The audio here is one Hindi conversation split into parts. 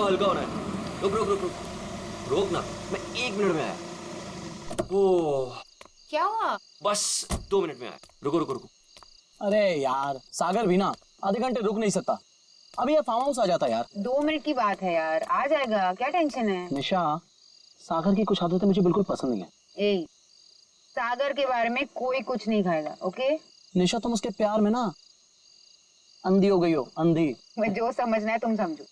हल्का होना है। रुक रुक रुक रुक रोक ना, मैं 1 मिनट में आया। ओह क्या हुआ? बस 2 मिनट में आया। रुको रुको रुको। अरे यार सागर भी ना आधे घंटे रुक नहीं सकता, अभी ये फार्म हाउस आ जाता यार। 2 मिनट की बात है यार, आ जाएगा, क्या टेंशन है? निशा, सागर की कुछ आदतें मुझे बिल्कुल पसंद नहीं है। ए, सागर के बारे में कोई कुछ नहीं खाएगा, ओके? निशा तुम उसके प्यार में ना अंधी हो गई हो, अंधी। मैं जो समझना है तुम समझो।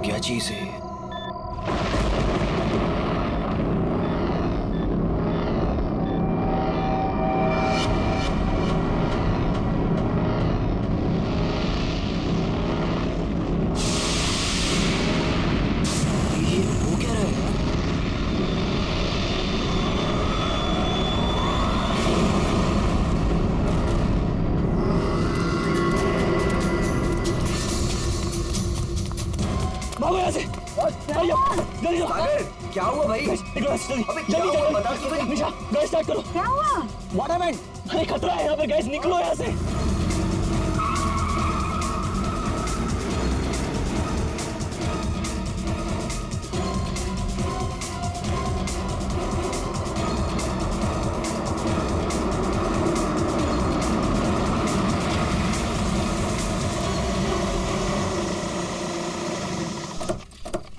क्या चीज है ये? ये हो क्या रहा है? भागो यहाँ से, जल्दी सागर क्या हुआ भाई? अबे क्या हुआ बता तो सही। निशा गैस स्टार्ट करो। क्या हुआ? What happened? अरे खतरा है यहाँ पर, गैस निकलो यहाँ से।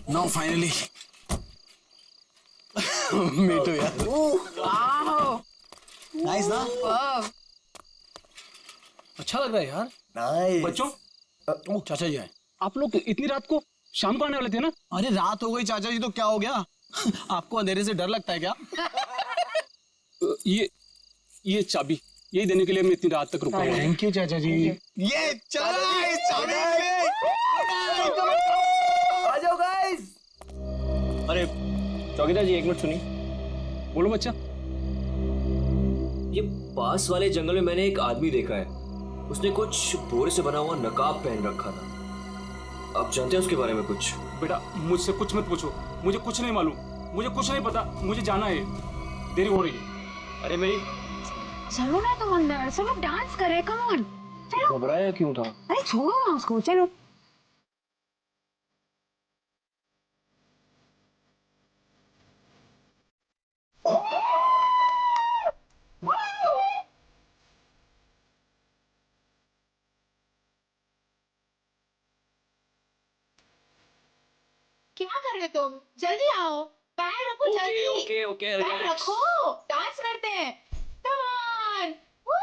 Now finally. Me too यार। वाओ, नाइस ना? वाव। अच्छा लग रहा है यार। नाइस। बच्चों, ओ चाचा जी आए। आप लोग इतनी रात को शाम को आने वाले थे ना? अरे रात हो गई चाचा जी तो क्या हो गया? आपको अंधेरे से डर लगता है क्या? ये चाबी यही देने के लिए मैं इतनी रात तक रुका हूँ। थैंक यू चाचा जी। ये चला इस चाबी आ जाओ गाइस। अरे चौकीदार जी 1 मिनट सुनिए। बोलो बच्चा। ये पास वाले जंगल में मैंने एक आदमी देखा है, उसने कुछ बोरे से बना हुआ नकाब पहन रखा था। आप जानते हैं उसके बारे में कुछ? बेटा मुझसे कुछ मत पूछो, मुझे कुछ नहीं मालूम, मुझे कुछ नहीं पता, मुझे जाना है, देरी हो रही है। अरे मेरी चलो ना तुम अंदर, सब लोग डांस कर रहे हैं, कम ऑन। चलो। घबराया क्यों था? अरे छोड़ो ना उसको, चलो। क्या कर रहे तुम? जल्दी आओ, पैर रखो जल्दी। ओके ओके पैर रखो, डांस करते हैं। Come on. वू!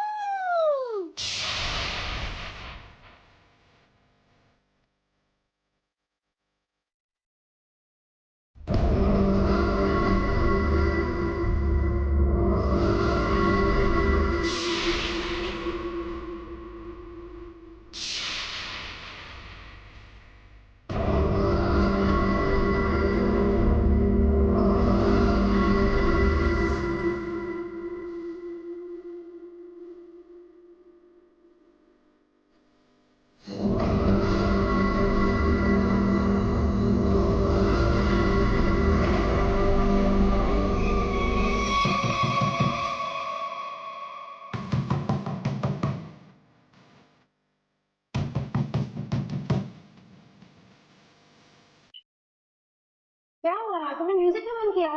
क्या हुआ? तुमने म्यूजिक क्यों बंद किया?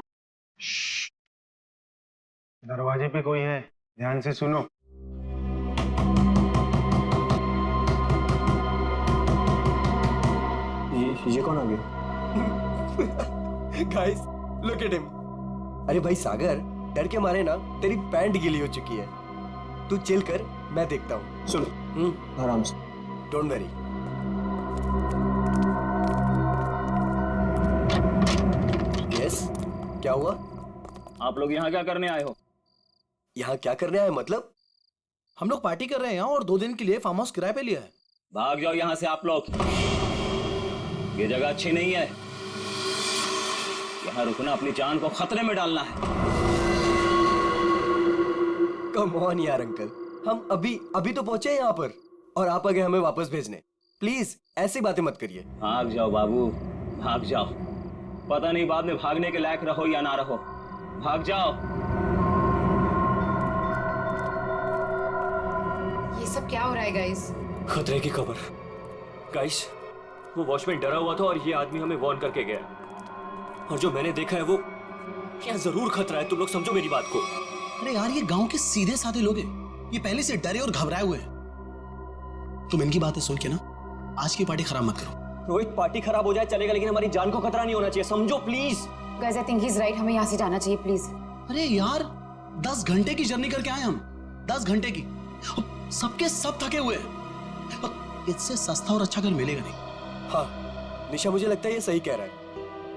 दरवाजे पे कोई है, ध्यान से सुनो। ये कौन आ गया? Guys look at him. अरे भाई सागर, डर के मारे ना तेरी पैंट गीली हो चुकी है। तू चिल कर, मैं देखता हूँ। सुनो आराम से। Don't worry. यस, क्या हुआ? आप लोग यहाँ क्या करने आए हो? यहाँ क्या करने आए मतलब? हम लोग पार्टी कर रहे हैं यहाँ और 2 दिन के लिए फार्म हाउस किराए पे लिया है। भाग जाओ यहाँ से आप लोग। ये जगह अच्छी नहीं है। यहाँ रुकना अपनी जान को खतरे में डालना है। कम ऑन यार अंकल, हम अभी तो पहुंचे यहाँ पर और आप आ गए हमें वापस भेजने। प्लीज ऐसी बातें मत करिए। भाग जाओ बाबू, भाग जाओ। पता नहीं बाद में भागने के लायक रहो या ना रहो। भाग जाओ। ये सब क्या हो रहा है गाइस? खतरे की खबर। गाइस, वो वॉचमैन डरा हुआ था और ये आदमी हमें वार्न करके गया। और जो मैंने देखा है वो क्या जरूर खतरा है। तुम लोग समझो मेरी बात को। अरे यार, ये गांव के सीधे साधे लोग हैं। ये पहले से डरे और घबराए हुए हैं। तुम इनकी बातें सुन के ना आज की पार्टी खराब मत करो। रोहित, पार्टी खराब हो जाए चलेगा, लेकिन हमारी जान को खतरा नहीं होना चाहिए, समझो please. Guys I think he is right, हमें यहाँ से जाना चाहिए प्लीज। अरे यार, 10 घंटे की जर्नी करके आए हम। 10 घंटे की। सबके सब थके हुए हैं। और इससे सस्ता और अच्छा घर मिलेगा नहीं। हाँ निशा, मुझे लगता है ये सही कह रहा है।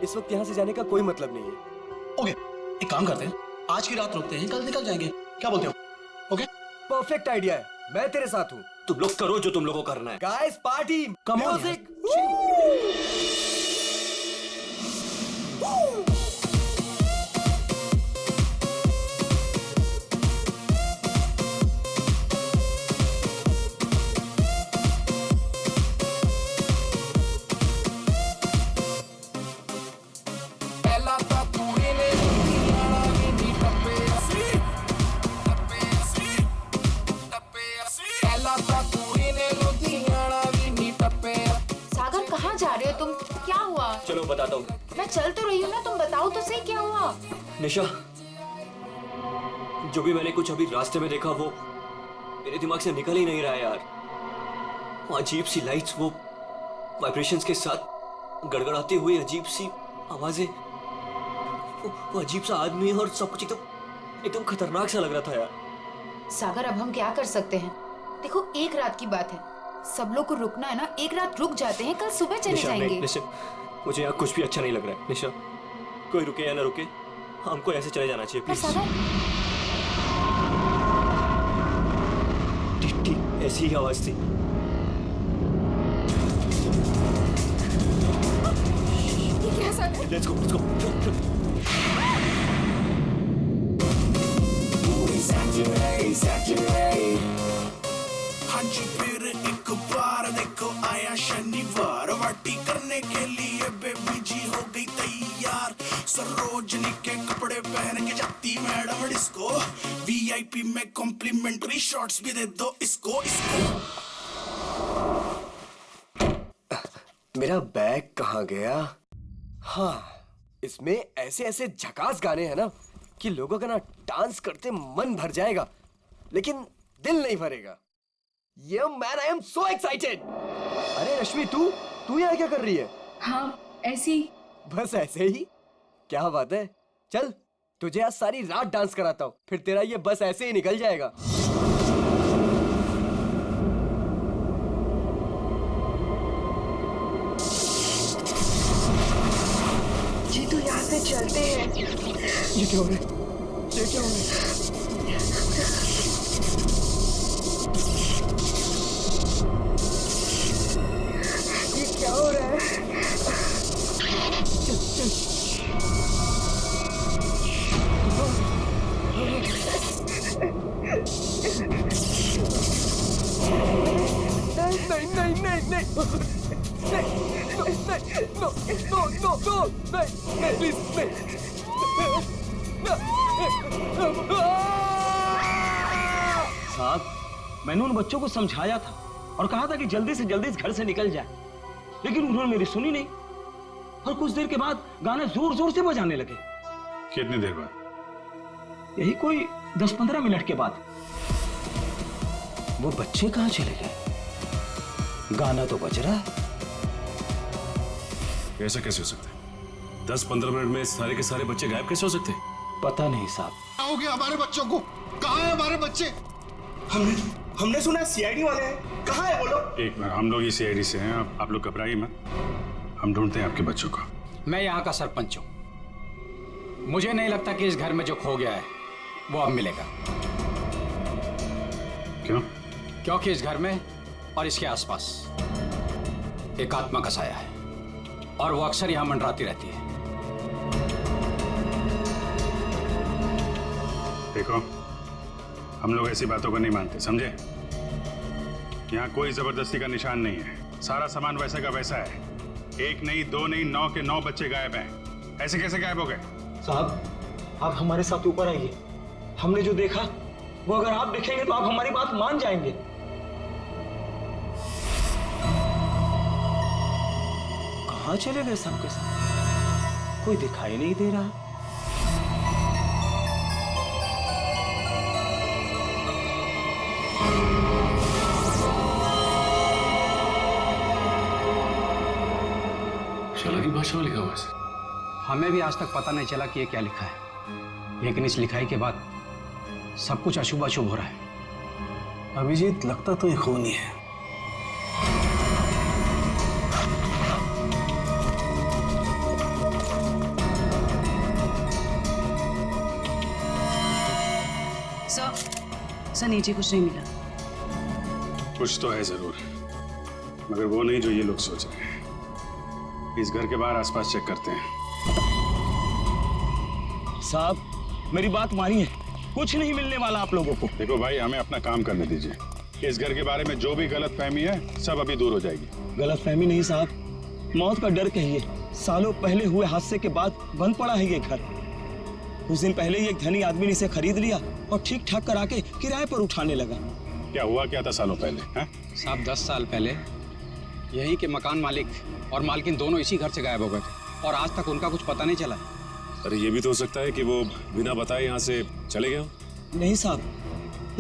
इस वक्त यहाँ से जाने का कोई मतलब नहीं है। ओके, एक काम करते हैं, आज की रात रुकते हैं, कल निकल जाएंगे। क्या बोलते हो? ओके, परफेक्ट आइडिया है, मैं तेरे साथ हूँ। तुम लोग करो जो तुम लोगों को करना है। Guys party, Come on, music. Sagar कहाँ जा रहे हो तुम? क्या हुआ? चलो बताता हूँ। मैं चल तो रही हूँ ना, तुम बताओ तो सही क्या हुआ? निशा, जो भी मैंने कुछ अभी रास्ते में देखा वो मेरे दिमाग से निकल ही नहीं रहा है यार। वो अजीब सी लाइट्स, वो वाइब्रेशंस के साथ गड़गड़ाती हुई अजीब सी आवाजें, वो अजीब सा आदमी और सब कुछ एकदम खतरनाक सा लग रहा था यार। सागर अब हम क्या कर सकते हैं? देखो एक रात की बात है, सब लोग को रुकना है ना, एक रात रुक जाते हैं, कल सुबह चले निशा, जाएंगे। नहीं, निशा, मुझे यहाँ कुछ भी अच्छा नहीं लग रहा है। निशा, कोई रुके या ना रुके, हमको ऐसे चले जाना चाहिए पर प्लीज। सागर, ठीक ठीक ऐसी ही आवाज थी। ये क्या सागर? Let's go, let's go. हाँ जी, फिर एक बार देखो आया शनिवार, पार्टी करने के लिए बेबी जी हो गई तैयार। सरोजनी के कपड़े पहन के जाती मैडम डिस्को, वीआईपी में कॉम्प्लीमेंट्री शॉट्स भी दे दो इसको। मेरा बैग कहाँ गया? हाँ, इसमें ऐसे ऐसे झकास गाने हैं ना कि लोगों का ना डांस करते मन भर जाएगा, लेकिन दिल नहीं भरेगा। ये man, I am so excited. अरे रश्मि, तू यहाँ क्या कर रही है? हाँ ऐसी। बस ऐसे ही? क्या बात है, चल तुझे आज सारी रात डांस कराता हूँ, फिर तेरा ये बस ऐसे ही निकल जाएगा। जी तो यहाँ से चलते हैं। ये क्या हो रहा है? ये क्या हो रहा है? ये क्या हो रहा है? नहीं नहीं नहीं नहीं नहीं, प्लीज नहीं। साहब, मैंने उन बच्चों को समझाया था और कहा था कि जल्दी से जल्दी इस घर से निकल जाए, लेकिन उन्होंने मेरी सुनी नहीं और कुछ देर के बाद गाने जोर जोर से बजाने लगे। कितनी देर बाद? यही कोई 10-15 मिनट के बाद। वो बच्चे कहाँ चले गए? गाना तो बज रहा है। ऐसा कैसे हो सकता है? 10-15 मिनट में सारे के सारे बच्चे गायब कैसे हो सकते हैं? पता नहीं साहब। हो गया हमारे बच्चों को? कहाँ है हमारे बच्चे? हमने सुना सीआईडी वाले हैं, कहाँ है वो लोग? एक मिनट, हम लोग इसी आईडी से हैं, आप लोग घबराइए मत, हम ढूंढते हैं आपके बच्चों को। मैं यहाँ का सरपंच हूँ, मुझे नहीं लगता कि इस घर में जो खो गया है वो अब मिलेगा। क्यों? क्योंकि इस घर में और इसके आसपास एक आत्मा का साया है। और वो अक्सर यहाँ मंडराती रहती है। देखो, हम लोग ऐसी बातों को नहीं मानते, समझे? यहाँ कोई जबरदस्ती का निशान नहीं है। सारा सामान वैसा का वैसा है। 1 नहीं, 2 नहीं, 9 के 9 बच्चे गायब हैं। ऐसे कैसे गायब हो गए? साहब, आप हमारे साथ ऊपर आइए। हमने जो देखा वो अगर आप देखेंगे तो आप हमारी बात मान जाएंगे। कहाँ चले गए सबके सब? कोई दिखाई नहीं दे रहा। शलगी भाषा में लिखा हुआ है। हमें भी आज तक पता नहीं चला कि ये क्या लिखा है, लेकिन इस लिखाई के बाद सब कुछ अशुभ अशुभ हो रहा है। अभिजीत, लगता तो ये खूनी है। सर नीचे कुछ नहीं मिला। कुछ तो है जरूर, मगर वो नहीं जो ये लोग सोच रहे हैं। इस घर के बाहर आसपास चेक करते हैं। साहब, मेरी बात मानिए, कुछ नहीं मिलने वाला आप लोगों को। देखो भाई, हमें अपना काम करने दीजिए। इस घर के बारे में जो भी गलत फहमी है सब अभी दूर हो जाएगी। गलत फहमी नहीं साहब, मौत का डर कहिए। सालों पहले हुए हादसे के बाद बंद पड़ा है ये घर। कुछ दिन पहले ही एक धनी आदमी ने इसे खरीद लिया और ठीक ठाक करा के किराए पर उठाने लगा। क्या हुआ क्या था सालों पहले? साहब, 10 साल पहले यही के मकान मालिक और मालकिन दोनों इसी घर से गायब हो गए थे और आज तक उनका कुछ पता नहीं चला। अरे ये भी तो हो सकता है कि वो बिना बताए यहाँ से चले गए। नहीं साहब,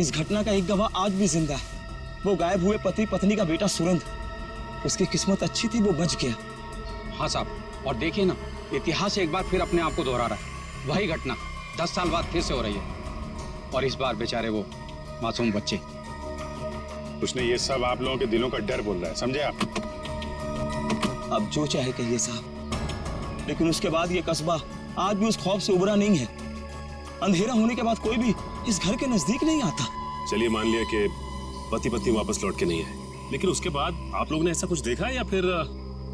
इस घटना का एक गवाह आज भी जिंदा है। वो गायब हुए पति पत्नी का बेटा सुरंद। उसकी किस्मत अच्छी थी, वो बच गया। हाँ साहब, और देखिए ना, इतिहास एक बार फिर अपने आप को दोहरा रहा है। वही घटना 10 साल बाद फिर से हो रही है और इस बार बेचारे वो मासूम बच्चे। उसने ये सब आप लोगों के दिलों का डर बोल रहा है, समझे आप? अब जो चाहे कहिए साहब, लेकिन उसके बाद ये कस्बा आज भी उस खौफ से उबरा नहीं है। अंधेरा होने के बाद कोई भी इस घर के नजदीक नहीं आता। चलिए मान लिया कि पति पत्नी वापस लौट के नहीं है, लेकिन उसके बाद आप लोगों ने ऐसा कुछ देखा है या फिर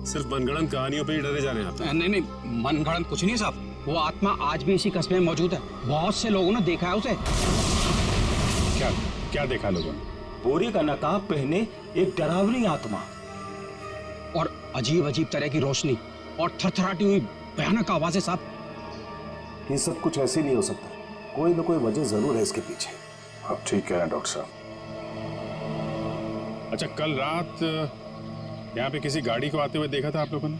सिर्फ मनगढ़ंत कहानियों पे ही डरे जाने आते हैं? नहीं, मनगढ़ंत कुछ नहीं साहब। वो आत्मा आज भी इसी कस्बे में मौजूद है। बहुत से लोगों ने देखा है उसे। क्या क्या देखा लोगों ने? बोरे का नकाब पहने एक डरावनी आत्मा और अजीब अजीब तरह की रोशनी और थरथराती हुई भयानक आवाजें साहब। ये सब कुछ ऐसे नहीं हो सकता, कोई ना कोई वजह जरूर है इसके पीछे। आप ठीक कह रहे हैं डॉक्टर साहब। अच्छा, कल रात यहाँ पे किसी गाड़ी को आते हुए देखा था आप लोगों ने?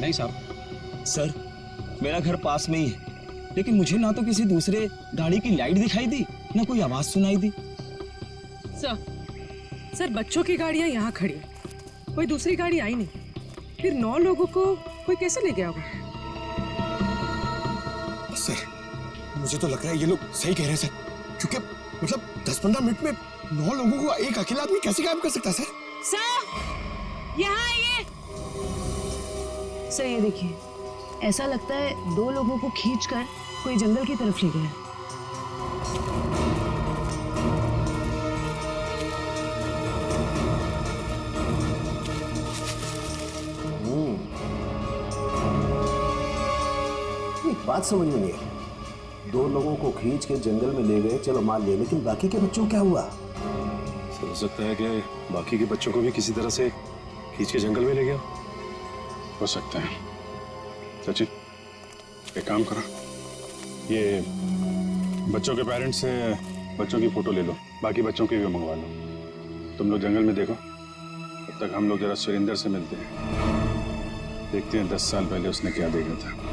नहीं साहब। सर, मेरा घर पास में ही है, लेकिन मुझे ना तो किसी दूसरे गाड़ी की लाइट दिखाई दी, ना कोई आवाज सुनाई दी। सर बच्चों की गाड़ियां यहाँ खड़ी, कोई दूसरी गाड़ी आई नहीं। फिर 9 लोगों को कोई कैसे ले गया होगा? सर, मुझे तो लग रहा है ये लोग सही कह रहे हैं सर, क्योंकि मतलब 10-15 मिनट में 9 लोगों को एक अकेला आदमी कैसे गायब कर सकता है सर? सर, यहाँ आइए। सर ये देखिए, ऐसा लगता है 2 लोगों को खींचकर कोई जंगल की तरफ ले गया। एक बात समझ में नहीं आई, 2 लोगों को खींच के जंगल में ले गए, चलो मान लिया, लेकिन बाकी के बच्चों को क्या हुआ? हो सकता है कि बाकी के बच्चों को भी किसी तरह से खींच के जंगल में ले गया। हो सकता है। सचिन, एक काम करो, ये बच्चों के पेरेंट्स से बच्चों की फोटो ले लो, बाकी बच्चों की भी मंगवा लो। तुम लोग जंगल में देखो, तब तक हम लोग जरा सुरेंद्र से मिलते हैं, देखते हैं 10 साल पहले उसने क्या देखा था।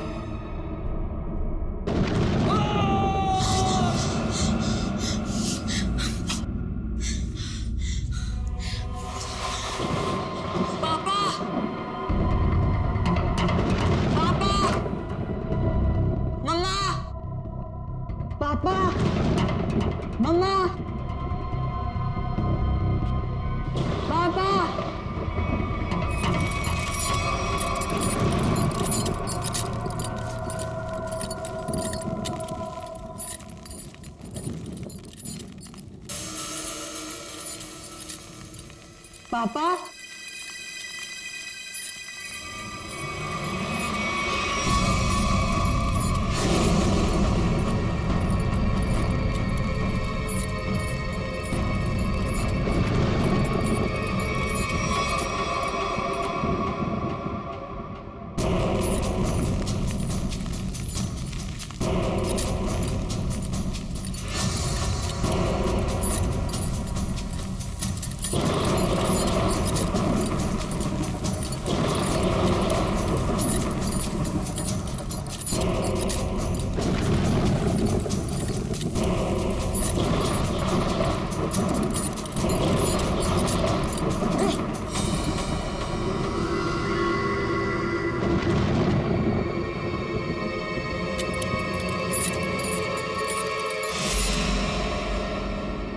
पापा,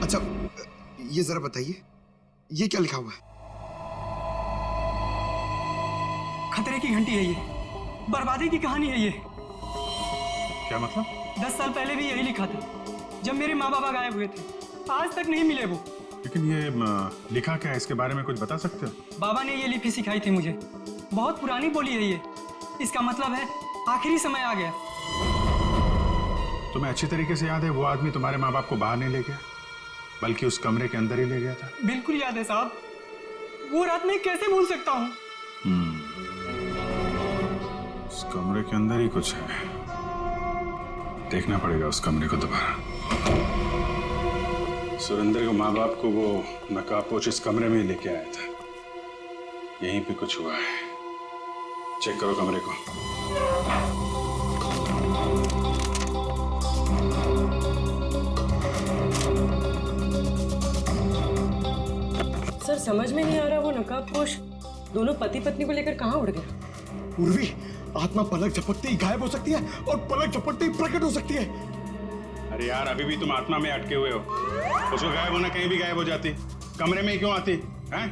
अच्छा ये जरा बताइए, ये क्या लिखा हुआ है? खतरे की घंटी है ये, बर्बादी की कहानी है ये। क्या मतलब? 10 साल पहले भी यही लिखा था, जब मेरे माँ बाबा गायब हुए थे। आज तक नहीं मिले वो। लेकिन ये लिखा क्या है, इसके बारे में कुछ बता सकते हो? बाबा ने ये लिपि सिखाई थी मुझे, बहुत पुरानी बोली है ये। इसका मतलब है आखिरी समय आ गया। तुम्हें अच्छी तरीके से याद है वो आदमी तुम्हारे माँ बाप को बाहर नहीं ले गया, बल्कि उस कमरे के अंदर ही ले गया था? बिल्कुल याद है साहब, वो रात मैं कैसे भूल सकता हूँ। उस कमरे के अंदर ही कुछ है, देखना पड़ेगा उस कमरे को दोबारा। सुरेंद्र के माँ बाप को वो नकाबपोश इस कमरे में ही लेके आया था, यहीं पे कुछ हुआ है। चेक करो कमरे को। सर समझ में नहीं आ रहा, वो नकाबपोश दोनों पति पत्नी को लेकर कहाँ उड़ गया? उर्वी, आत्मा पलक झपकते ही गायब हो सकती है और पलक झपकते ही प्रकट हो सकती है। अरे यार, अभी भी तुम आत्मा में अटके हुए हो। उसको गायब होना कहीं भी गायब हो जाती, कमरे में ही क्यों आती हैं?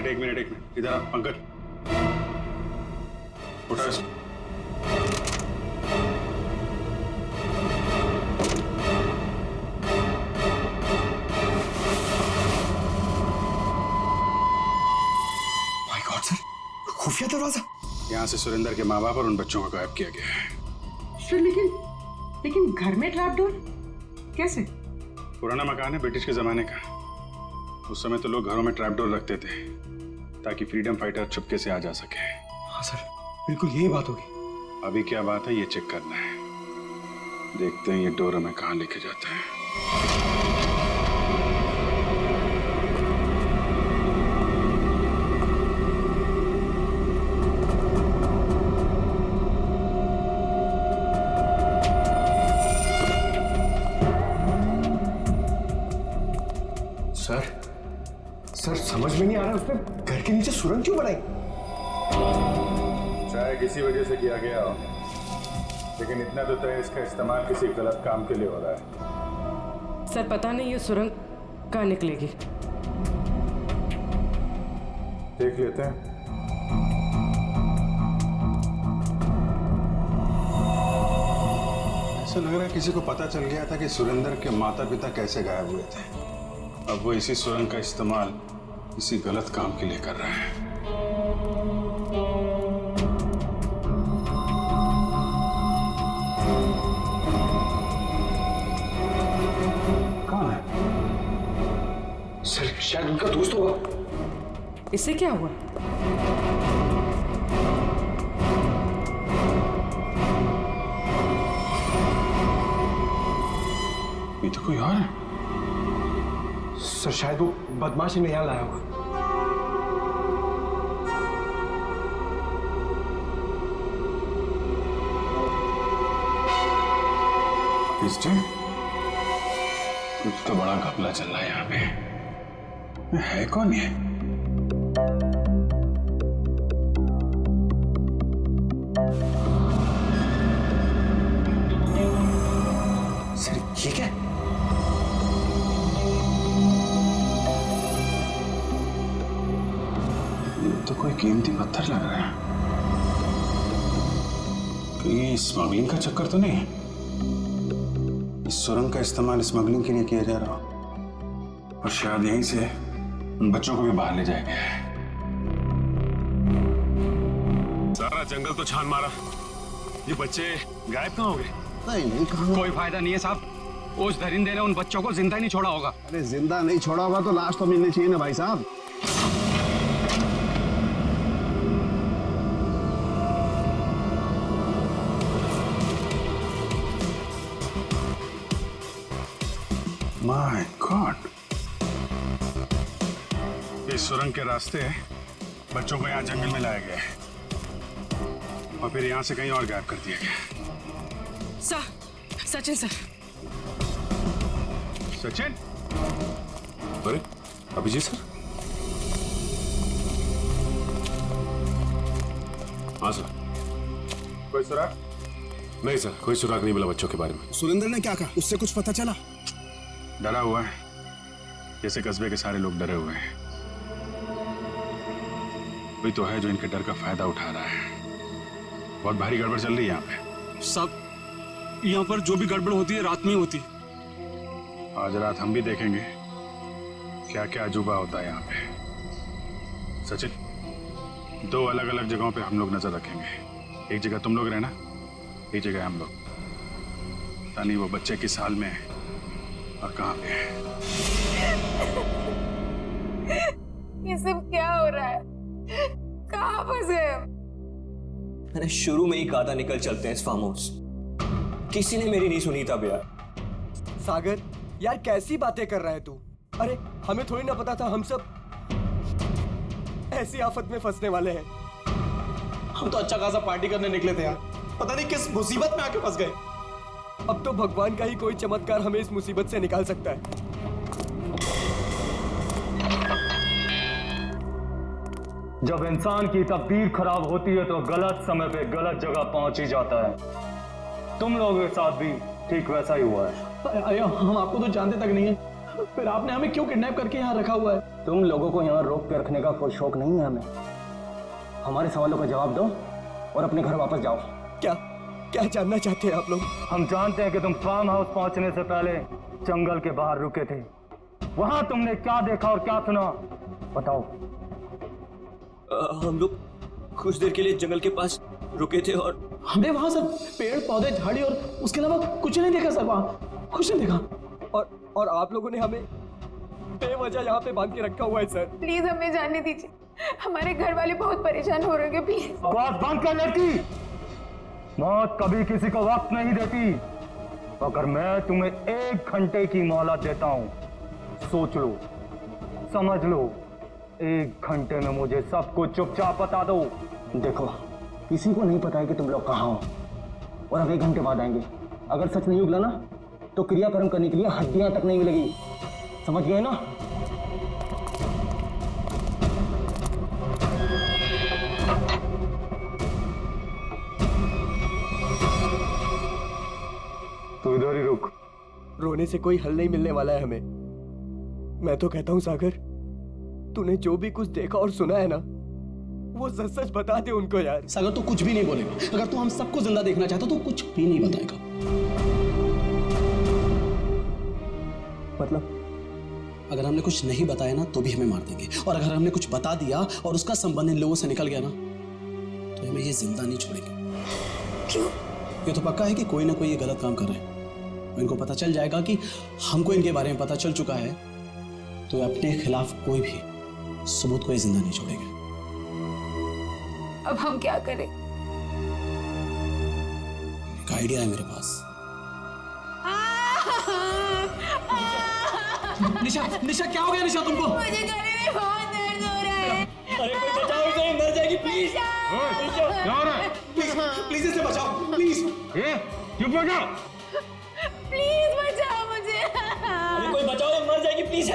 एक मिनट इधर आ, पंकज उठा इसको। माय गॉड सर, खुफिया दरवाजा। यहाँ से सुरेंद्र के माँ बाप और उन बच्चों को गायब किया गया है। सर लेकिन घर में ट्रैप डोर कैसे? पुराना मकान है, ब्रिटिश के जमाने का। उस समय तो लोग घरों में ट्रैप डोर रखते थे ताकि फ्रीडम फाइटर छुपके से आ जा सके। हाँ सर, बिल्कुल यही बात होगी। अभी क्या बात है ये चेक करना है, देखते हैं ये डोर हमें कहाँ लेके जाता है। सर समझ में नहीं आ रहा, उसने घर के नीचे सुरंग क्यों बनाई? शायद इसी वजह से किया गया हो, लेकिन इतना तो तय इसका इस्तेमाल किसी गलत काम के लिए हो रहा है। सर पता नहीं ये सुरंग कहाँ निकलेगी। देख लेते हैं। ऐसा लग रहा है किसी को पता चल गया था कि सुरेंद्र के माता पिता कैसे गायब हुए थे। अब वो इसी सुरंग का इस्तेमाल किसी गलत काम के लिए कर रहा है। कौन है? सर शायद उनका दोस्त होगा। इससे क्या हुआ? ये तो कोई और है। सर शायद वो बदमाश इन्हें यहाँ लाया होगा। कुछ तो बड़ा घपला चल रहा है यहाँ पे। है कौन ये? सर ये क्या? तो कोई कीमती पत्थर लग रहा है। कहीं स्मगलिंग का चक्कर तो नहीं है? इस सुरंग का इस्तेमाल स्मगलिंग के लिए किया जा रहा हो और शायद यहीं से उन बच्चों को भी बाहर ले जाया गया है। सारा जंगल तो छान मारा, ये बच्चे गायब कहाँ हो गए? नहीं कहाँ? कोई फायदा नहीं है साहब, उस दरिंदे ने उन बच्चों को जिंदा ही नहीं छोड़ा होगा। अरे जिंदा नहीं छोड़ा होगा तो लाश तो मिलनी चाहिए ना भाई साहब। माय गॉड, इस सुरंग के रास्ते बच्चों को यहाँ जंगल में लाया गया है और फिर यहाँ से कहीं और गायब कर दिया गया। सचिन सर। सचिन? अरे अभिजीत सर, हाँ सर। कोई सुराग? नहीं सर, कोई सुराग नहीं मिला बच्चों के बारे में। सुरेंद्र ने क्या कहा? उससे कुछ पता चला? डरा हुआ है, जैसे कस्बे के सारे लोग डरे हुए हैं। कोई तो है जो इनके डर का फायदा उठा रहा है। बहुत भारी गड़बड़ चल रही है यहाँ पे। सब यहाँ पर जो भी गड़बड़ होती है रात में ही होती है। आज रात हम भी देखेंगे क्या क्या अजूबा होता है यहाँ पे। सचिन, 2 अलग अलग जगहों पे हम लोग नजर रखेंगे। एक जगह तुम लोग रहना, एक जगह हम लोग। पता नहीं वो बच्चे किस हाल में है और कहाँ पे है। ये सब क्या हो रहा है? कहाँ फंस गए हम? मैंने शुरू में ही कहा था निकल चलते हैं इस फार्म हाउस। किसी ने मेरी नहीं सुनी तब यार। सागर, यार कैसी बातें कर रहा है तू? अरे हमें थोड़ी ना पता था हम सब ऐसी आफत में फंसने वाले हैं। हम तो अच्छा खासा पार्टी करने निकले थे यार, पता नहीं किस मुसीबत में आके फंस गए। अब तो भगवान का ही कोई चमत्कार हमें इस मुसीबत से निकाल सकता है। जब इंसान की तकदीर खराब होती है तो गलत समय पे गलत जगह पहुंच ही जाता है। तुम लोगों के साथ भी ठीक वैसा ही हुआ है। अरे हम आपको तो जानते तक नहीं है, फिर आपने हमें क्यों किडनैप करके यहाँ रखा हुआ है? तुम लोगों को यहाँ रोक के रखने का कोई शौक नहीं है हमें। हमारे सवालों का जवाब दो और अपने घर वापस जाओ। क्या क्या जानना चाहते हैं आप लोग? हम जानते हैं कि तुम फार्म हाउस पहुंचने से पहले जंगल के बाहर रुके थे। वहां तुमने क्या देखा और क्या सुना, बताओ। हम लोग कुछ देर के लिए जंगल के पास रुके थे और हमने वहां सर पेड़ पौधे झाड़ी और उसके अलावा कुछ नहीं देखा सर, वहां कुछ नहीं देखा। और आप लोगों ने हमें बेवजह यहाँ पे बांध के रखा हुआ है सर। प्लीज हमें जाने दीजिए, हमारे घर वाले बहुत परेशान हो रहे हैं। प्लीज आवाज बंद कर लड़की। मौत कभी किसी को वक्त नहीं देती। अगर मैं तुम्हें 1 घंटे की मोहलत देता हूं, सोच लो, समझ लो। 1 घंटे में मुझे सब कुछ चुपचाप बता दो। देखो, किसी को नहीं पता है कि तुम लोग कहाँ हो और अब 1 घंटे बाद आएंगे। अगर सच नहीं उगला ना तो क्रियाकर्म करने के लिए हड्डियां तक नहीं मिलेगी। समझ गए ना? तू इधर ही रुक। रोने से कोई हल नहीं मिलने वाला है हमें। मैं तो कहता हूँ सागर, तूने जो भी कुछ देखा और सुना है ना, वो सच सच बता दे उनको यार। सागर तू कुछ भी नहीं बोलेगा। अगर तू हम सबको जिंदा देखना चाहता तो कुछ भी नहीं बताएगा। मतलब अगर हमने कुछ नहीं बताया ना तो भी हमें मार देंगे, और अगर हमने कुछ बता दिया और उसका संबंध इन लोगों से निकल गया ना तो हमें ये जिंदा नहीं छोड़ेंगे। क्यों? ये तो पक्का है कि कोई ना कोई ये गलत काम कर रहे हैं। इनको पता चल जाएगा कि हमको इनके बारे में पता चल चुका है, तो अपने खिलाफ कोई भी सबूत को ये जिंदा नहीं छोड़ेंगे। अब हम क्या करें? एक आइडिया है मेरे पास। निशा, निशा क्या हो गया निशा तुमको? मुझे गले में बहुत दर्द हो रहा है। अरे कोई बचाओ इसे, मर जाएगी प्लीज। क्या हो रहा है? प्लीज इसे बचाओ, प्लीज। चुप हो जाओ। प्लीज बचाओ मुझे। अरे कोई बचाओ, ये मर जाएगी प्लीज।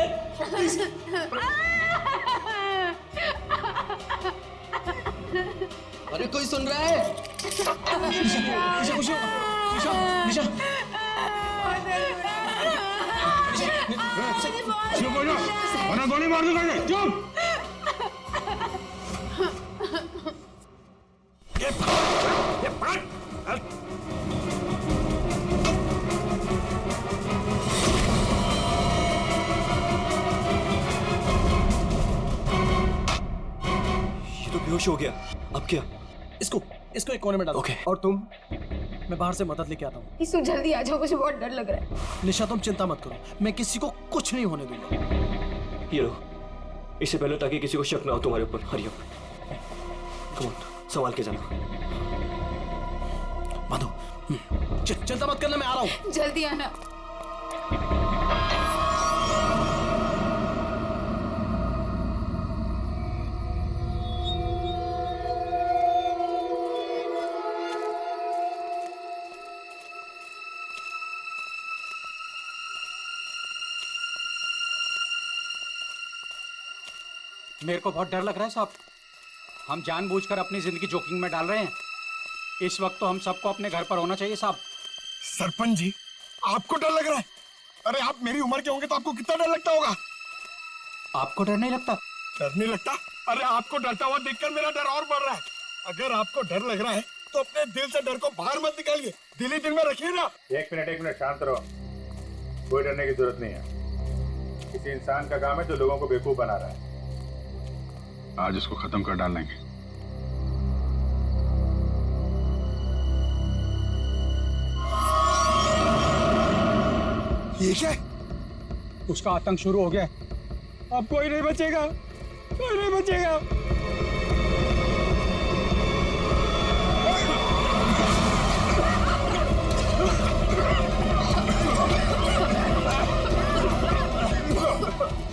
अरे कोई सुन रहा है? निशा, खुश हो? निशा, निशा। चुप हो जाओ, वरना गोली मार दूंगा। चुप। ये तो बेहोश हो गया। अब क्या? इसको एक कोने में डालो। ओके। और तुम? मैं बाहर से मदद लेके आता हूँ। इसु जल्दी आ जाओ, मुझे बहुत डर लग रहा है। निशा तुम चिंता मत करो, मैं किसी को कुछ नहीं होने दूंगा। ये लो, इससे पहले ताकि किसी को शक ना हो तुम्हारे ऊपर। हरी अप, कम ऑन, संभाल के जाना। माधो, चिंता मत करना, मैं आ रहा हूँ। जल्दी आना। मेरे को बहुत डर लग रहा है साहब। हम जानबूझकर अपनी जिंदगी जोखिम में डाल रहे हैं। इस वक्त तो हम सबको अपने घर पर होना चाहिए साहब। सरपंच जी, आपको डर लग रहा है? अरे आप मेरी उम्र के होंगे तो आपको कितना डर लगता होगा? आपको डर नहीं लगता? डर नहीं लगता? अरे आपको डरता हुआ देखकर मेरा डर और बढ़ रहा है। अगर आपको डर लग रहा है तो अपने दिल से डर को बाहर मत निकालिए, दिल ही दिल में रखिए ना। एक मिनट शांत रहो। कोई डरने की जरूरत नहीं है। किसी इंसान का काम है जो लोगों को बेवकूफ बना रहा है। आज इसको खत्म कर डालेंगे। ये क्या? उसका आतंक शुरू हो गया है। अब कोई नहीं बचेगा, कोई नहीं बचेगा।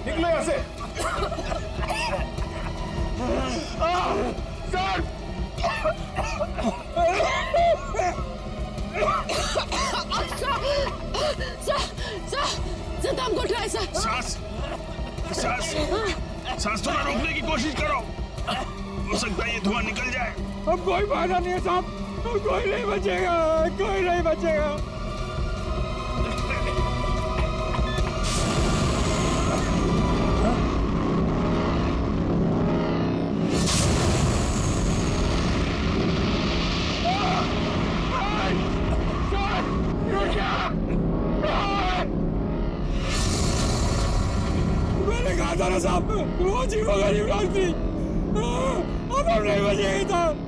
निकलो यहाँ से। सर हमको ट्राई सर। सांस थोड़ा रोकने की कोशिश करो। हो सकता है ये धुआं निकल जाए। अब कोई फायदा नहीं है साहब, अब कोई नहीं बचेगा, कोई नहीं बचेगा। मैंने कहा था ना साहब, वो जीवो गरीब डॉक्टरी, अब हम नहीं बचेंगे साहब।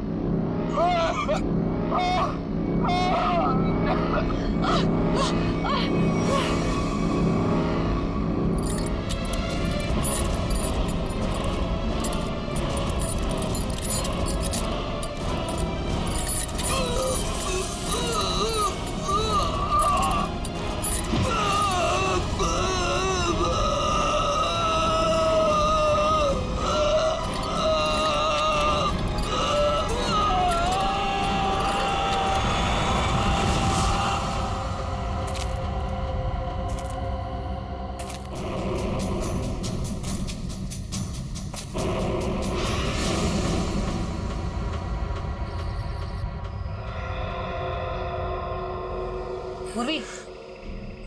पूर्वी,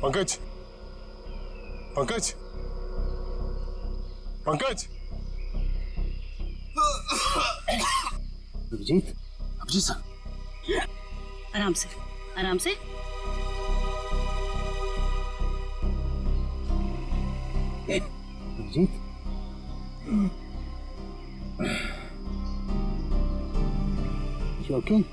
पंकज, पंकज, पंकज। अभिजीत, अभिजीत सर, आराम से, आराम से। Abhijit, you okay?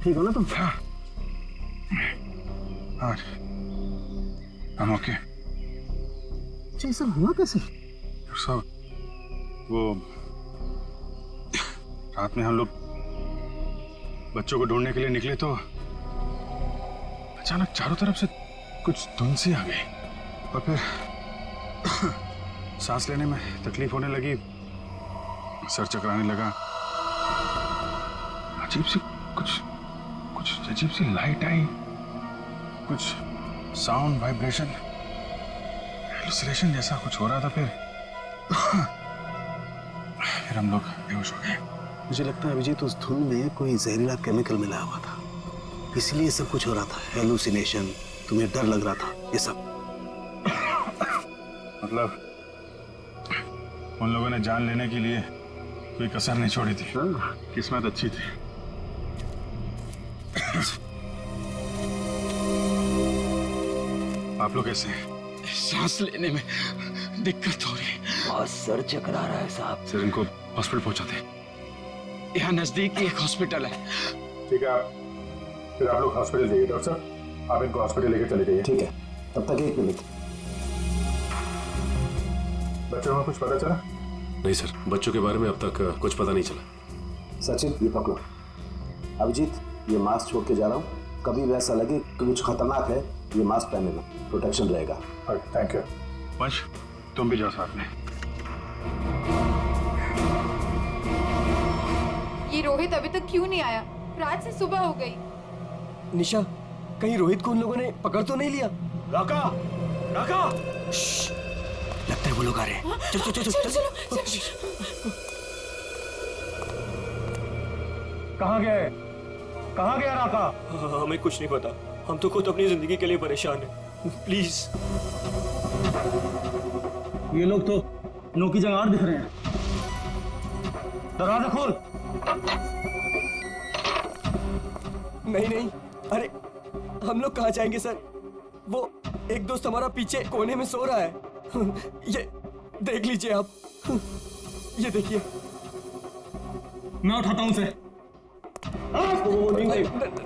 ठीक हो ना तुम? हाँ, I'm okay। ये सब हुआ कैसे? सब वो रात में हम लोग बच्चों को ढूंढने के लिए निकले तो अचानक चारों तरफ से कुछ धुंध सी आ गई और फिर सांस लेने में तकलीफ होने लगी, सर चकराने लगा। अजीब सी कुछ अजीब सी लाइट आई, कुछ साउंड, वाइब्रेशन, हेलुसिनेशन जैसा कुछ हो रहा था। फिर हम लोग बेहोश हो गए। मुझे लगता है अभिजीत उस धुन में कोई जहरीला केमिकल मिला हुआ था, इसलिए सब कुछ हो रहा था। हेलुसिनेशन, तुम्हें डर लग रहा था, ये सब। मतलब उन लोगों ने जान लेने के लिए कोई कसर नहीं छोड़ी थी। किस्मत अच्छी थी। आप लोग कैसे हैं? सांस लेने में दिक्कत हो रही है। बहुत सर चकरा रहा है साहब। सर इनको हॉस्पिटल पहुंचाते। यहाँ नजदीक ही एक हॉस्पिटल है। ठीक है, फिर आप लोग हॉस्पिटल जाइए। डॉक्टर साहब, आप इनको हॉस्पिटल लेके चले जाइए। ठीक है, तब तक 1 मिनट। बच्चों को कुछ पता चला? नहीं सर, बच्चों के बारे में अब तक कुछ पता नहीं चला। सचिन, ये पकड़ो। अभिजीत, ये मास्क छोड़ के जा रहा हूँ। कभी भी ऐसा लगे कि कुछ खतरनाक है, ये मास्क पहन लेना, प्रोटेक्शन रहेगा। Thank you. वंश, तुम भी जाओ साथ में। ये रोहित अभी तक क्यों नहीं आया? रात से सुबह हो गई। निशा, कहीं रोहित को उन लोगों ने पकड़ तो नहीं लिया? राका, राका! लगता है वो लोग आ रहे हैं। चल चल चल चल। कहाँ गए? कहाँ गया राका? हमें कुछ नहीं पता, हम तो खुद अपनी जिंदगी के लिए परेशान हैं। प्लीज। ये लोग तो नो की जगह दिख रहे हैं। दरवाजा खोल। नहीं नहीं, अरे हम लोग कहाँ जाएंगे सर? वो एक दोस्त हमारा पीछे कोने में सो रहा है। ये देख लीजिए आप, ये देखिए। मैं उठाता हूँ उसे।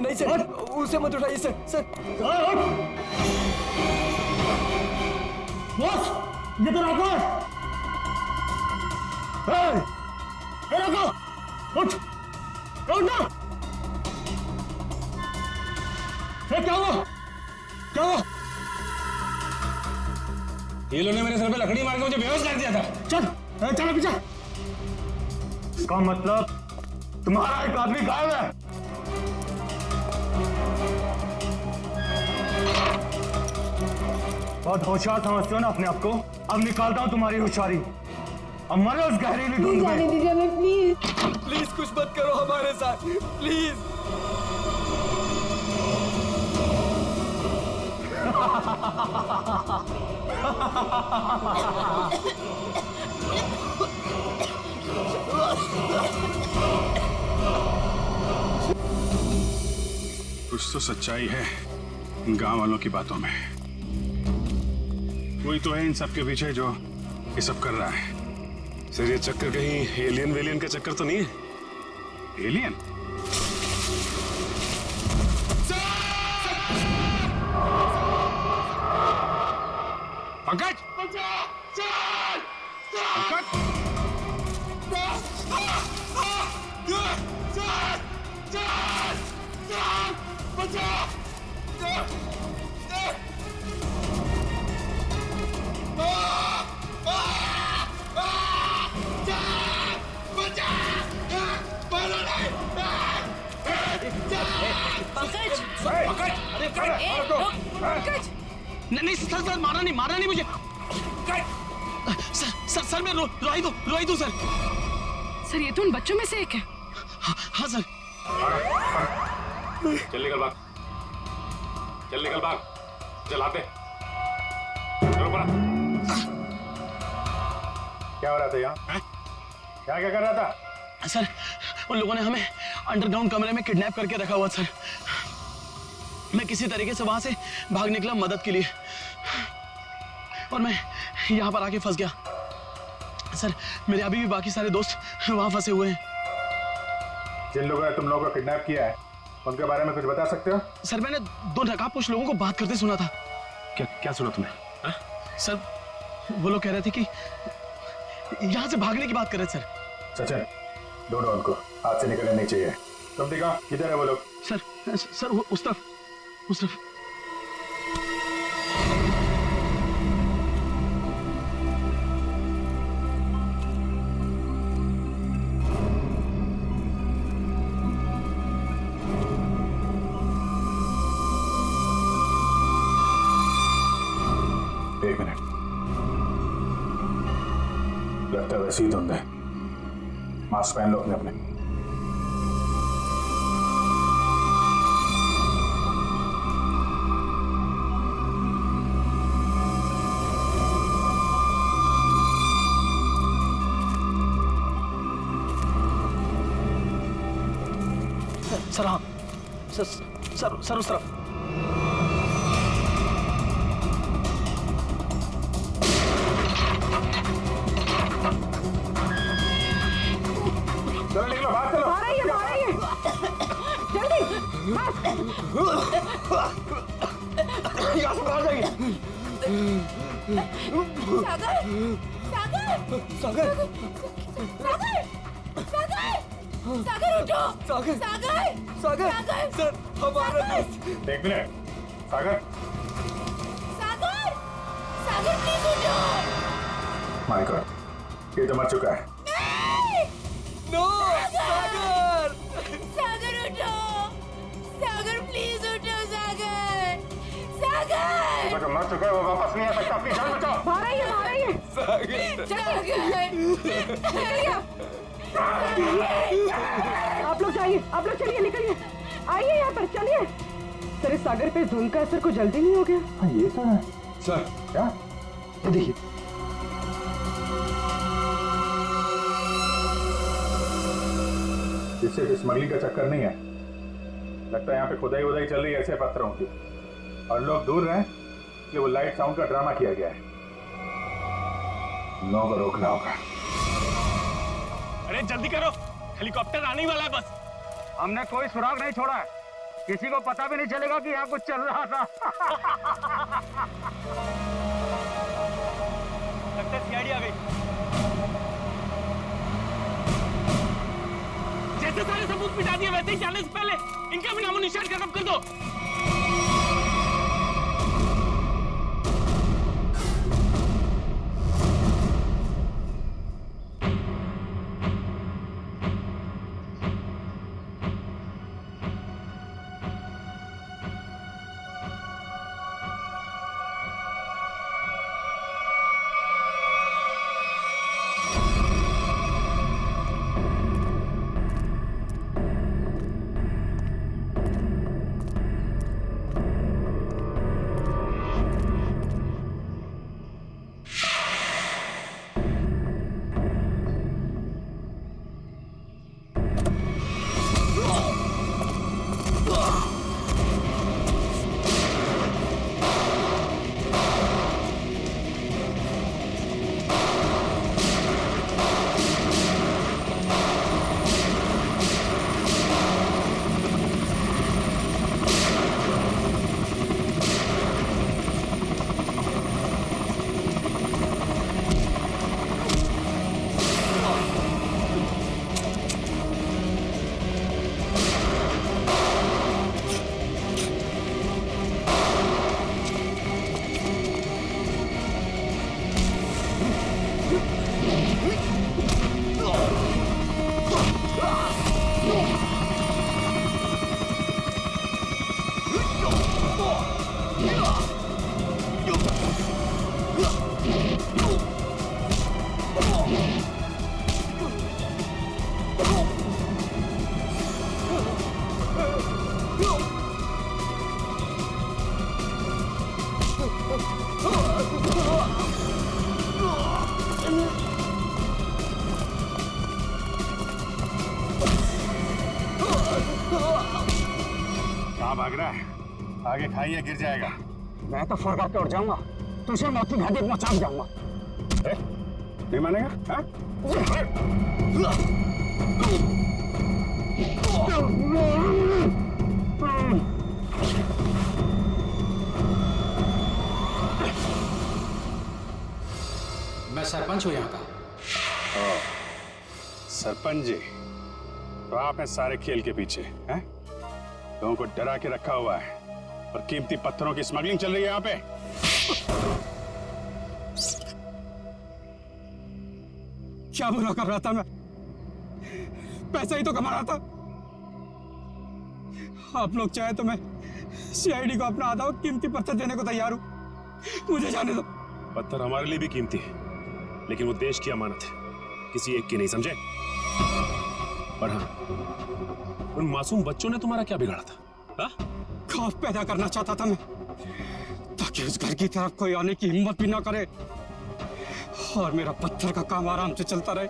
नहीं सर, उसे मत उठाइए सर। सर बॉस, ये तो राका है। राका, उठ ना। क्या हुआ? क्या हुआ? ये लोगों ने मेरे सर पे लकड़ी मार के मुझे बेहोश कर दिया था। चल चलो पीछे। इसका मतलब तुम्हारा एक आदमी गायब है। बहुत होशियार समझते हो ना अपने आप को? अब निकालता हूं तुम्हारी होशियारी। अब मरो उस गहरीली धुंध में। जाने दीजिए हमें, प्लीज। प्लीज कुछ मत करो हमारे साथ, प्लीज। कुछ तो सच्चाई है इन गांव वालों की बातों में। कोई तो है इन सब के पीछे जो ये सब कर रहा है। सर ये चक्कर कहीं एलियन वेलियन का चक्कर तो नहीं है? एलियन? पंकज! नहीं सर, सर मारा नहीं मुझे। सर मैं रोई दूं सर। सर ये तो उन बच्चों में से एक है। हाँ सर। चल निकल भाग, चल निकल भाग, चल आते। चलो पड़ा। क्या हो रहा था यहाँ? क्या क्या कर रहा था? सर उन लोगों ने हमें अंडरग्राउंड कमरे में किडनैप करके रखा हुआ सर। मैं किसी तरीके से वहां से भाग निकला मदद के लिए, और मैं यहाँ पर आके फंस गया सर। मेरे अभी भी बाकी सारे दोस्त वहां फंसे हुए हैं। जिन लोगों ने तुम लोगों को किडनैप किया है उनके बारे में कुछ बता सकते हो? सर मैंने 2 नकाबपोश लोगों को बात करते सुना था। क्या सुना तुमने? सर वो लोग कह रहे थे कि यहाँ से भागने की बात कर रहे थे सर। सचिन, ढूंढो उनको, हाथ से निकलने नहीं चाहिए। तुम दिखाओ किधर है वो लोग? सर वो उस तरफ। एक मिनट, लगता है वैसे ही धुंध है। मास्क पहन लो अपने। सर हाँ सर उस तरफ। चलो निकलो, भाग चलो। बाहर आइए जल्दी। यहाँ से बाहर जाइए। सागर उठो। सागर सर हमारा। एक मिनट, सागर प्लीज उठो। माय गॉड, ये तो मर चुका है। नो सागर उठो। सागर जो मर चुका है वो वापस नहीं आ सकता। अपनी जान बचाओ। बाहर आइए, बाहर आइए। आप लोग जाइए, आप लोग चलिए, निकलिए, आइए यहाँ पर, चलिए। सर इस सागर पे धुंध का असर कुछ जल्दी नहीं हो गया? हाँ ये सुना है सर। क्या? ये देखिए इससे स्मगलिंग का चक्कर नहीं है, लगता है यहाँ पे खुदाई वुदाई चल रही है ऐसे पत्थरों की, और लोग दूर रहे कि वो लाइट साउंड का ड्रामा किया गया है। लोगों को रोकना होगा। अरे जल्दी करो, हेलीकॉप्टर आने वाला है बस। हमने कोई सुराग नहीं छोड़ा है, किसी को पता भी नहीं चलेगा कि यहाँ कुछ चल रहा था। लगता है सीआईडी आ गई। जैसे सारे सबूत मिटा दिए वैसे ही जाने से पहले इनका भी नामो निशान खत्म कर दो। कहाँ भाग रहा है? आगे खाइए, गिर जाएगा। मैं तो फरका के उड़ जाऊंगा, तुझे मौत की घाटी पहुंचा जाऊंगा। नहीं मानेगा? हाँ? मैं सरपंच हूँ यहाँ का। सरपंच जी, तो आप हैं सारे खेल के पीछे, हैं? लोगों को डरा के रखा हुआ है और कीमती पत्थरों की स्मगलिंग चल रही है यहाँ पे। क्या बुरा कर रहा था मैं? पैसा ही तो कमा रहा था। आप लोग चाहे तो मैं सीआईडी को अपना आधा कीमती पत्थर देने को तैयार हूं, मुझे जाने दो। पत्थर हमारे लिए भी कीमती है, लेकिन वो देश की अमानत है, किसी एक की नहीं, समझे? और हाँ, उन मासूम बच्चों ने तुम्हारा क्या बिगाड़ा था? हा? खौफ पैदा करना चाहता था मैं, ताकि उस घर की तरफ कोई आने की हिम्मत भी ना करे और मेरा पत्थर का काम आराम से चलता रहे।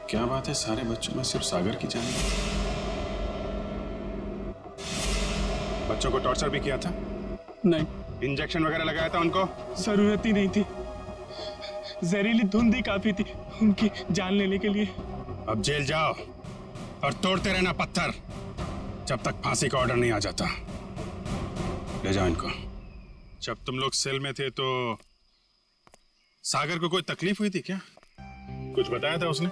क्या बात है, सारे बच्चों में सिर्फ सागर की जान? बच्चों को टॉर्चर भी किया था? नहीं। इंजेक्शन वगैरह लगाया था उनको? जरूरत ही नहीं थी, जहरीली धुंध ही काफी थी उनकी जान लेने के लिए। अब जेल जाओ और तोड़ते रहना पत्थर जब तक फांसी का ऑर्डर नहीं आ जाता। ले जाओ इनको। जब तुम लोग सेल में थे तो सागर को कोई तकलीफ हुई थी क्या? कुछ बताया था उसने?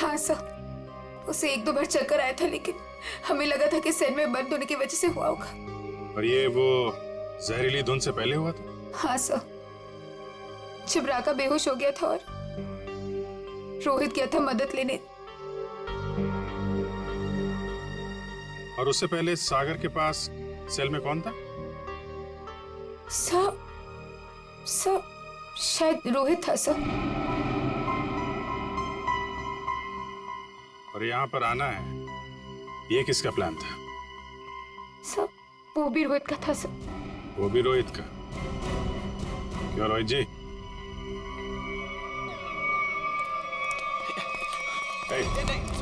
हाँ सर, उसे एक दो बार चक्कर आया था, लेकिन हमें लगा था कि सेल में बंद होने की वजह से हुआ होगा। और ये वो जहरीली धुंध से पहले हुआ था? हाँ सर, जब राका बेहोश हो गया था और रोहित गया था मदद लेने। और उससे पहले सागर के पास सेल में कौन था? सर सर शायद रोहित था सर। और यहाँ पर आना है, ये किसका प्लान था? सर वो भी रोहित का था सर। वो भी रोहित का? क्यों रोहित जी?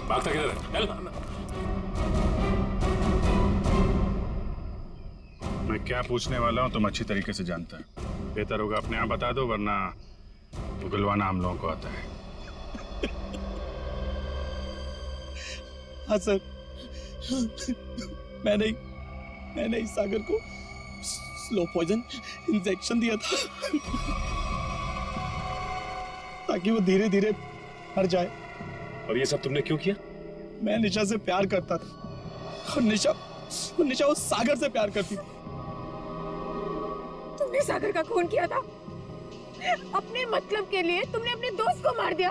भागता किधर है? चल। मैं क्या पूछने वाला हूँ तुम अच्छी तरीके से जानते हैं। बेहतर होगा अपने आप बता दो, वरना उगलवाना हम लोगों को आता है। हाँ सर, मैंने इस सागर को स्लो पॉइजन इंजेक्शन दिया था ताकि वो धीरे धीरे मर जाए। और ये सब तुमने क्यों किया? मैं निशा से प्यार करता था और निशा उस सागर से प्यार करती थी। तुमने सागर का खून किया था अपने मतलब के लिए। तुमने अपने दोस्त को मार दिया।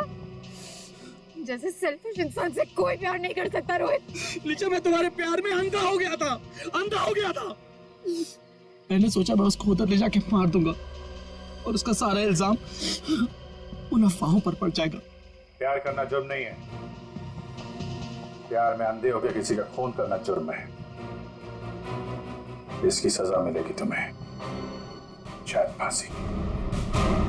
जैसे सेल्फिश इंसान से कोई प्यार नहीं कर सकता रोहित। निशा, मैं तुम्हारे प्यार में अंधा हो गया था। मैंने सोचा मैं उसको उधर ले जाके मार दूंगा और उसका सारा इल्जाम उन अफवाहों पर पड़ जाएगा। प्यार करना जुर्म नहीं है। प्यार में अंधे होकर किसी का खून करना जुर्म है। इसकी सजा मिलेगी तुम्हें, शायद फांसी।